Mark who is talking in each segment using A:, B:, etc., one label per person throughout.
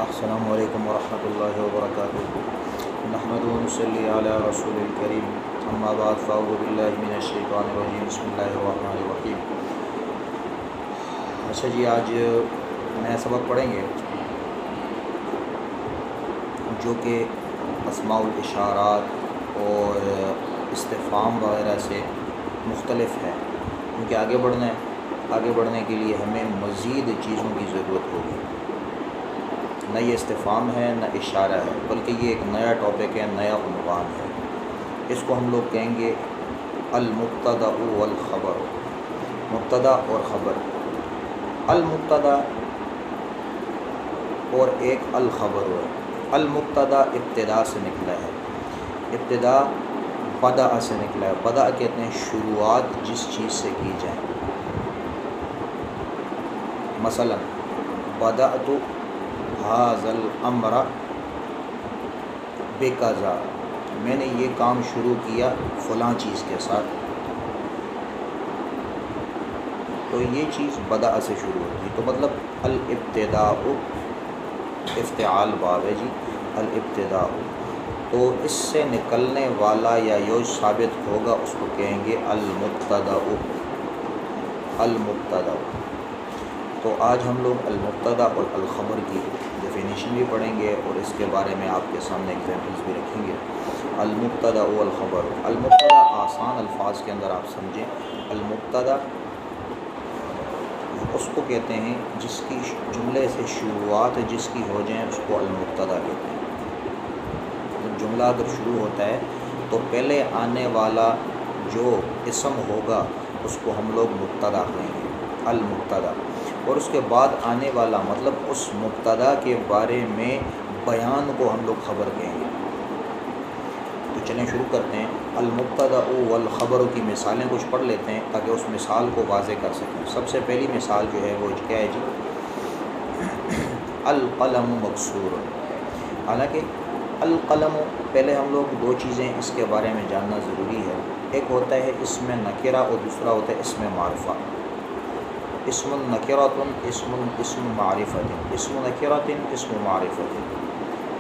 A: السلام علیکم ورحمۃ اللہ وبرکاتہ۔ نحمد و نصلی علی رسول الکریم، اما بعد فاعوذ باللہ من الشیطان الرجیم، بسم اللہ الرحمن الرحیم۔ اچھا جی، آج نیا سبق پڑھیں گے جو کہ اسماء الاشارات اور استفہام وغیرہ سے مختلف ہے، کیونکہ آگے بڑھنے کے لیے ہمیں مزید چیزوں کی ضرورت ہوگی۔ نہ یہ استفہام ہے نہ اشارہ ہے، بلکہ یہ ایک نیا ٹاپک ہے، نیا عنوان ہے۔ اس کو ہم لوگ کہیں گے المبتدا والخبر، مبتدا اور خبر۔ المبتدا اور ایک الخبر ہے۔ المبتدا ابتدا سے نکلا ہے، ابتدا بدأ سے نکلا ہے۔ بدأ کہتے ہیں شروعات جس چیز سے کی جائے۔ مثلا بدأت ھذا الامر بکذا، میں نے یہ کام شروع کیا فلاں چیز کے ساتھ، تو یہ چیز بدأ سے شروع ہوتی ہے۔ تو مطلب الابتداء، افتعال باب ہے جی، الابتداء، تو اس سے نکلنے والا یا جو ثابت ہوگا اس کو کہیں گے المبتدا۔ المبتدا، تو آج ہم لوگ المبتدا اور الخبر کی ڈیفینیشن بھی پڑھیں گے اور اس کے بارے میں آپ کے سامنے ایگزامپلس بھی رکھیں گے۔ المبتدا والخبر، المبتدا آسان الفاظ کے اندر آپ سمجھیں، المبتدا اس کو کہتے ہیں جس کی جملے سے شروعات جس کی ہو جائیں اس کو المبتدا کہتے ہیں۔ جملہ اگر شروع ہوتا ہے تو پہلے آنے والا جو اسم ہوگا اس کو ہم لوگ مبتدا کہیں گے، المبتدا، اور اس کے بعد آنے والا مطلب اس مبتدا کے بارے میں بیان کو ہم لوگ خبر کہیں گے۔ تو چلیں شروع کرتے ہیں۔ المبتدا والخبر کی مثالیں کچھ پڑھ لیتے ہیں تاکہ اس مثال کو واضح کر سکیں۔ سب سے پہلی مثال جو ہے وہ کیا ہے جی؟ القلم مکسور۔ حالانکہ القلم، پہلے ہم لوگ دو چیزیں اس کے بارے میں جاننا ضروری ہے۔ ایک ہوتا ہے اسم نکرہ اور دوسرا ہوتا ہے اسم معرفہ۔ اسم نکرۃ، اسم معرفۃ، اسم نکرۃ، اسم معرفۃ۔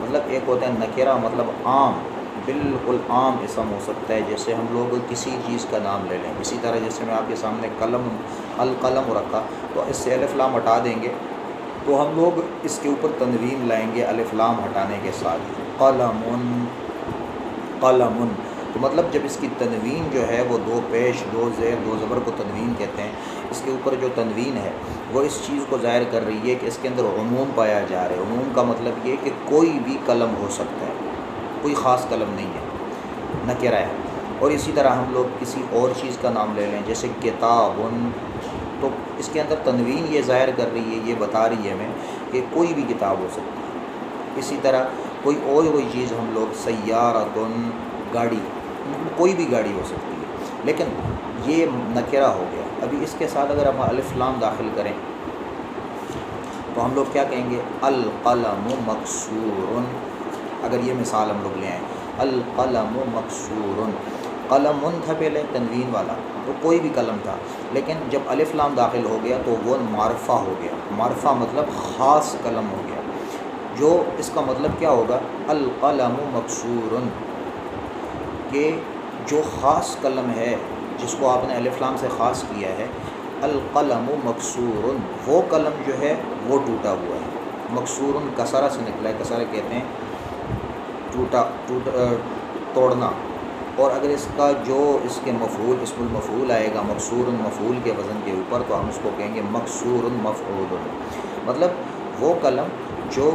A: مطلب ایک ہوتا ہے نکرہ، مطلب عام، بالکل عام اسم ہو سکتا ہے، جیسے ہم لوگ کسی چیز کا نام لے لیں۔ اسی طرح جیسے میں آپ کے سامنے قلم، القلم رکھا تو اس سے الف لام ہٹا دیں گے تو ہم لوگ اس کے اوپر تنوین لائیں گے الف لام ہٹانے کے ساتھ، قلم، قلم۔ تو مطلب جب اس کی تنوین جو ہے وہ دو پیش، دو زیر، دو زبر کو تنوین کہتے ہیں، اس کے اوپر جو تنوین ہے وہ اس چیز کو ظاہر کر رہی ہے کہ اس کے اندر عموم پایا جا رہا ہے۔ عموم کا مطلب یہ کہ کوئی بھی قلم ہو سکتا ہے، کوئی خاص قلم نہیں ہے، نکرہ ہے۔ اور اسی طرح ہم لوگ کسی اور چیز کا نام لے لیں جیسے کتاب، تو اس کے اندر تنوین یہ ظاہر کر رہی ہے، یہ بتا رہی ہے ہمیں کہ کوئی بھی کتاب ہو سکتی ہے۔ اسی طرح کوئی چیز ہم لوگ سیارۃ، گاڑی، کوئی بھی گاڑی ہو سکتی ہے، لیکن یہ نکرہ ہو گیا۔ ابھی اس کے ساتھ اگر ہم الف لام داخل کریں تو ہم لوگ کیا کہیں گے؟ القلم مکسور۔ اگر یہ مثال ہم لوگ لے آئیں، القلم مکسور، قلم تھا پہلے تنوین والا تو کوئی بھی قلم تھا، لیکن جب الف لام داخل ہو گیا تو وہ معرفہ ہو گیا۔ معرفہ مطلب خاص قلم ہو گیا، جو اس کا مطلب کیا ہوگا؟ القلم مکسور، کہ جو خاص قلم ہے جس کو آپ نے الف لام سے خاص کیا ہے، القلم مکسور، وہ قلم جو ہے وہ ٹوٹا ہوا ہے۔ مکسور کسرہ سے نکلا ہے، کسرہ کہتے ہیں توڑنا۔ اور اگر اس کا جو اس کے مفعول، اسم المفعول آئے گا مکسور مفعول کے وزن کے اوپر تو ہم اس کو کہیں گے مکسور مفعول، مطلب وہ قلم جو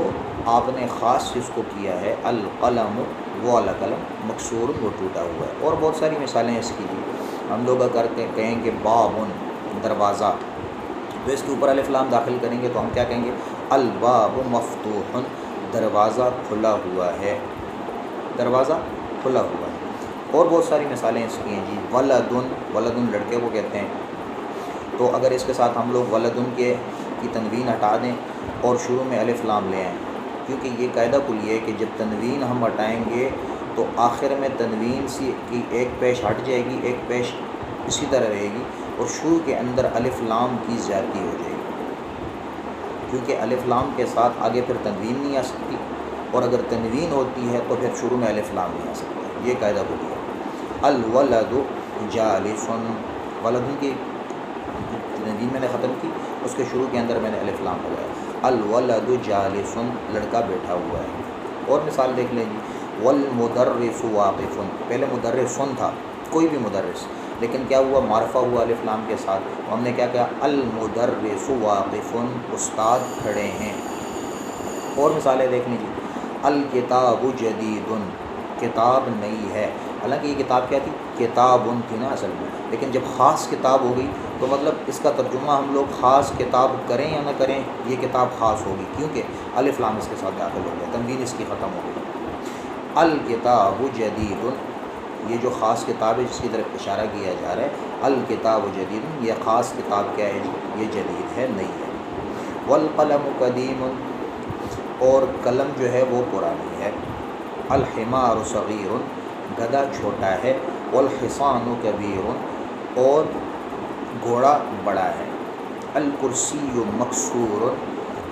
A: آپ نے خاص چیز کو کیا ہے، القلم وہ والا قلم، مکسور وہ ٹوٹا ہوا ہے۔ اور بہت ساری مثالیں اس کی بھی ہم لوگ کرتے کہیں گے باب، دروازہ، تو اس کے اوپر الف لام داخل کریں گے تو ہم کیا کہیں گے؟ الباب مفتوح، دروازہ کھلا ہوا ہے، دروازہ کھلا ہوا ہے۔ اور بہت ساری مثالیں اس کی ہیں جی۔ ولدن، ولدن لڑکے کو کہتے ہیں، تو اگر اس کے ساتھ ہم لوگ ولدن کی تنوین ہٹا دیں اور شروع میں الف لام لے آئیں، کیونکہ یہ قاعدہ کلی ہے کہ جب تنوین ہم ہٹائیں گے تو آخر میں تنوین سی کی ایک پیش ہٹ جائے گی، ایک پیش اسی طرح رہے گی، اور شروع کے اندر الف لام کی زیادتی ہو جائے گی۔ کیونکہ الف لام کے ساتھ آگے پھر تنوین نہیں آ سکتی، اور اگر تنوین ہوتی ہے تو پھر شروع میں الف لام نہیں آ سکتا، یہ قاعدہ بولی ہے۔ الولد جالس، ولد کی تنوین میں نے ختم کی، اس کے شروع کے اندر میں نے الف لام لگایا۔ الولد جالس، لڑکا بیٹھا ہوا ہے۔ اور مثال دیکھ لیں جی، والمدرس واقف، پہلے مدرس تھا، کوئی بھی مدرس، لیکن کیا ہوا، معرفہ ہوا الف لام کے ساتھ، ہم نے کیا کہا، المدرس واقف، استاد کھڑے ہیں۔ اور مثالیں دیکھ لیجیے، الکتاب جدید، کتاب نئی ہے، حالانکہ یہ کتاب کیا تھی، کتاب تھی نا اصل میں، لیکن جب خاص کتاب ہو گئی تو مطلب اس کا ترجمہ ہم لوگ خاص کتاب کریں یا نہ کریں، یہ کتاب خاص ہوگی، کیونکہ الف لام اس کے ساتھ داخل ہو گیا، تنوین اس کی ختم ہو گئی۔ الکتاب جدید، یہ جو خاص کتاب ہے جس کی طرف اشارہ کیا جا رہا ہے، الکتاب جدید، یہ خاص کتاب کیا ہے، یہ جدید ہے، نئی ہے۔ والقلم قدیم، اور قلم جو ہے وہ پرانی ہے۔ الحمار صغیر، گدھا چھوٹا ہے۔ والحصان کبیر، اور گھوڑا بڑا ہے۔ الکرسی مکسور،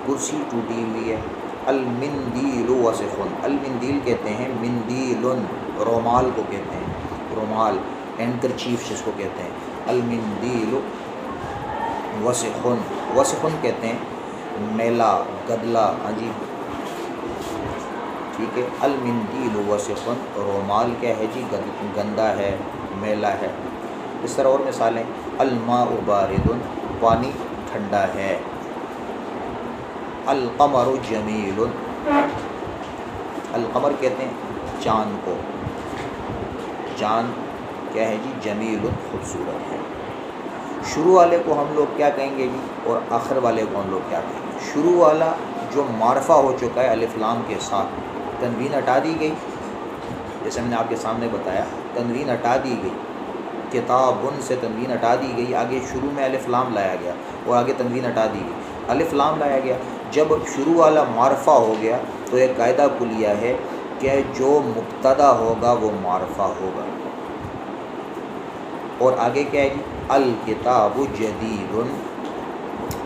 A: کرسی ٹوٹی ہوئی ہے۔ المندیل وسخ، المندیل کہتے ہیں مندیل، رومال کو کہتے ہیں، رومال، ہینڈکرچیف جس کو کہتے ہیں۔ المندیل وسخ، وسخ کہتے ہیں میلا، گدلا، ہاں جی ٹھیک ہے۔ المندیل وسخ، رومال کیا ہے جی، گندا ہے، میلا ہے۔ اس طرح اور مثالیں، الماء بارد، پانی ٹھنڈا ہے۔ القمر جمیل، القمر کہتے ہیں چاند کو، چاند کیا ہے جی، جمیل، خوبصورت ہے۔ شروع والے کو ہم لوگ کیا کہیں گے جی، اور آخر والے کو ہم لوگ کیا کہیں گے؟ شروع والا جو معرفہ ہو چکا ہے الف لام کے ساتھ، تنوین ہٹا دی گئی، جیسے میں نے آپ کے سامنے بتایا، تنوین ہٹا دی گئی، کتابن سے تنوین ہٹا دی گئی، آگے شروع میں الف لام لایا گیا اور آگے تنوین ہٹا دی گئی، الف لام لایا گیا۔ جب شروع والا معرفہ ہو گیا تو ایک قاعدہ کلیہ ہے کہ جو مبتدا ہوگا وہ معرفہ ہوگا، اور آگے کیا ہے جی، الکتاب جدید،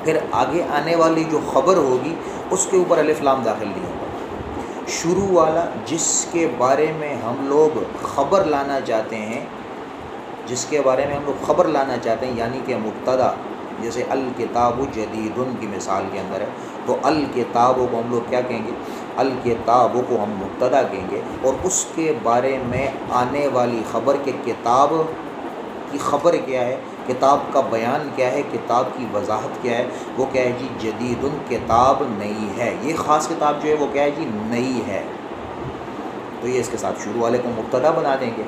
A: پھر آگے آنے والی جو خبر ہوگی اس کے اوپر الف لام داخل نہیں ہوگا۔ شروع والا جس کے بارے میں ہم لوگ خبر لانا چاہتے ہیں، جس کے بارے میں ہم لوگ خبر لانا چاہتے ہیں، یعنی کہ مبتدا، جیسے الکتاب جدید کی مثال کے اندر ہے، تو الکتاب کو ہم لوگ کیا کہیں گے، الکتاب کو ہم مبتدا کہیں گے، اور اس کے بارے میں آنے والی خبر کے کتاب کی خبر کیا ہے، کتاب کا بیان کیا ہے، کتاب کی وضاحت کیا ہے، وہ کیا ہے جی، جدید، کتاب نئی ہے، یہ خاص کتاب جو ہے وہ کیا ہے جی، نئی ہے۔ تو یہ اس کے ساتھ شروع والے کو مبتدا بنا دیں گے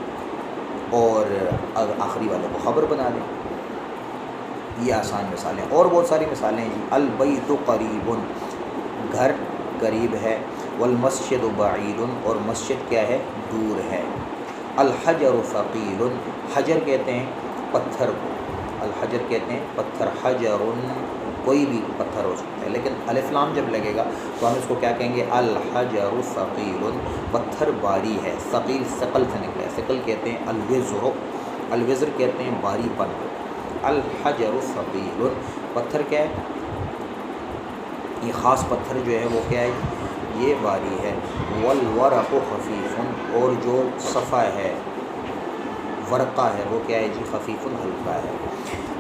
A: اور آخری والے کو خبر بنا دیں گے۔ یہ آسان مثالیں، اور بہت ساری مثالیں جی، البیت قریب، گھر قریب ہے۔ والمسجد بعید، اور مسجد کیا ہے، دور ہے۔ الحجر ثقیل، حجر کہتے ہیں پتھر کو، الحجر کہتے ہیں پتھر، حجر کوئی بھی پتھر ہو سکتا ہے، لیکن الف لام جب لگے گا تو ہم اس کو کیا کہیں گے، الحجر ثقیل، پتھر باری ہے، ثقیل ثقل سے نکلا ہے، ثقل کہتے ہیں الوزر، الوزر کہتے ہیں باری پن کو۔ الحجر ثقیل، پتھر کیا ہے، یہ خاص پتھر جو ہے وہ کیا ہے، یہ باری ہے۔ والورق خفیف، اور جو صفحہ ہے، ورقہ ہے، وہ کیا ہے جی، خفیف، ہلکا ہے۔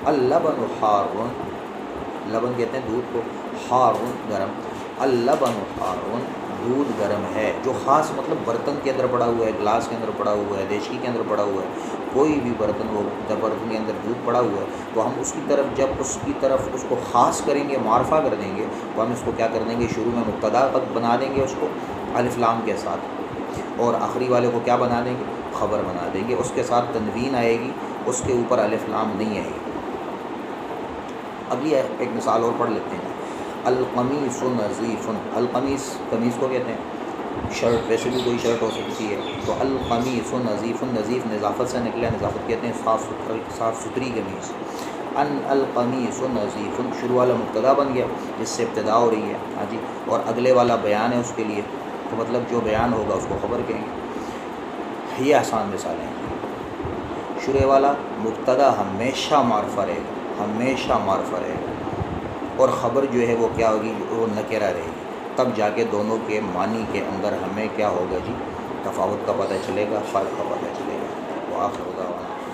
A: اللبن حار، لبن کہتے ہیں دودھ کو، حار گرم، اللبن حار، دودھ گرم ہے، جو خاص مطلب برتن کے اندر پڑا ہوا ہے، گلاس کے اندر پڑا ہوا ہے، دیچکی کے اندر پڑا ہوا ہے، کوئی بھی برتن ہو، جب برتن کے اندر دودھ پڑا ہوا ہے تو ہم اس کی طرف، جب اس کی طرف اس کو خاص کریں گے، معرفہ کر دیں گے، تو ہم اس کو کیا کر دیں گے، شروع میں مبتدا بنا دیں گے اس کو الف لام کے ساتھ، اور آخری والے کو کیا بنا دیں گے، خبر بنا دیں گے، اس کے ساتھ تنوین آئے گی، اس کے اوپر الف لام نہیں آئے گی۔ اگلی ایک مثال اور پڑھ لیتے ہیں، القمیص نظیف، القمیص، قمیص کو کہتے ہیں شرٹ، ویسے بھی کوئی شرٹ ہو سکتی ہے، تو القمیص نظیف، نظیف نظافت سے نکلا، نظافت کہتے ہیں صاف ستھری قمیص۔ القمیص نظیف، شروع والا مبتدا بن گیا جس سے ابتدا ہو رہی ہے، ہاں جی، اور اگلے والا بیان ہے اس کے لیے، تو مطلب جو بیان ہوگا اس کو خبر کہیں گے۔ یہ آسان مثالیں ہیں۔ شروع والا مبتدا ہمیشہ معرفہ رہے گا، ہمیشہ معرفہ رہے گا، اور خبر جو ہے وہ کیا ہوگی، وہ نکرہ رہے گی، تب جا کے دونوں کے معنی کے اندر ہمیں کیا ہوگا جی، تفاوت کا پتہ چلے گا، فرق کا پتہ چلے گا۔ وآخر دعوانا